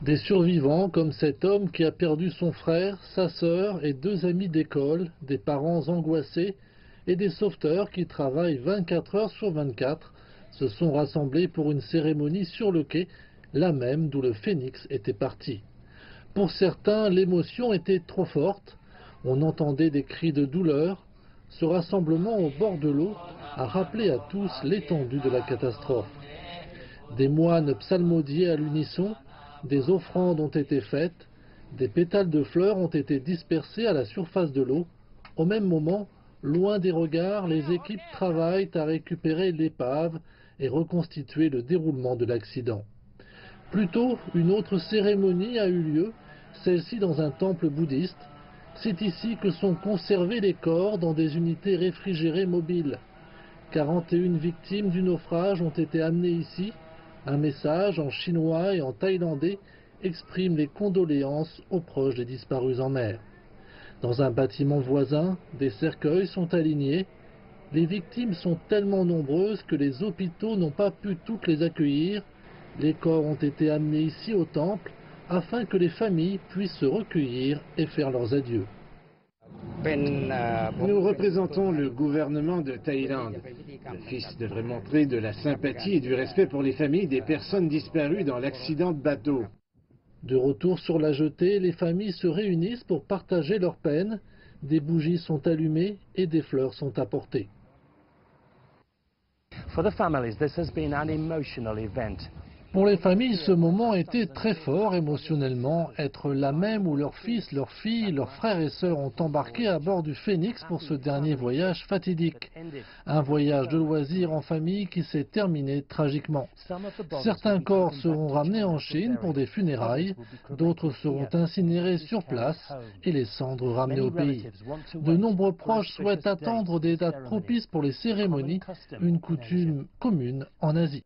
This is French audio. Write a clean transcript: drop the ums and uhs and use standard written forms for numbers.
Des survivants comme cet homme qui a perdu son frère, sa sœur et deux amis d'école, des parents angoissés et des sauveteurs qui travaillent 24 heures sur 24 se sont rassemblés pour une cérémonie sur le quai, là même d'où le Phénix était parti. Pour certains, l'émotion était trop forte. On entendait des cris de douleur. Ce rassemblement au bord de l'eau a rappelé à tous l'étendue de la catastrophe. Des moines psalmodiaient à l'unisson, des offrandes ont été faites, des pétales de fleurs ont été dispersés à la surface de l'eau. Au même moment, loin des regards, les équipes travaillent à récupérer l'épave et reconstituer le déroulement de l'accident. Plus tôt, une autre cérémonie a eu lieu, celle-ci dans un temple bouddhiste. C'est ici que sont conservés les corps dans des unités réfrigérées mobiles. 41 victimes du naufrage ont été amenées ici. Un message en chinois et en thaïlandais exprime les condoléances aux proches des disparus en mer. Dans un bâtiment voisin, des cercueils sont alignés. Les victimes sont tellement nombreuses que les hôpitaux n'ont pas pu toutes les accueillir. Les corps ont été amenés ici au temple afin que les familles puissent se recueillir et faire leurs adieux. Nous représentons le gouvernement de Thaïlande. L'office devrait montrer de la sympathie et du respect pour les familles des personnes disparues dans l'accident de bateau. De retour sur la jetée, les familles se réunissent pour partager leur peine. Des bougies sont allumées et des fleurs sont apportées. For the families, this has been an emotional event. Pour les familles, ce moment était très fort émotionnellement. Être là même où leurs fils, leurs filles, leurs frères et sœurs ont embarqué à bord du Phénix pour ce dernier voyage fatidique. Un voyage de loisirs en famille qui s'est terminé tragiquement. Certains corps seront ramenés en Chine pour des funérailles, d'autres seront incinérés sur place et les cendres ramenées au pays. De nombreux proches souhaitent attendre des dates propices pour les cérémonies, une coutume commune en Asie.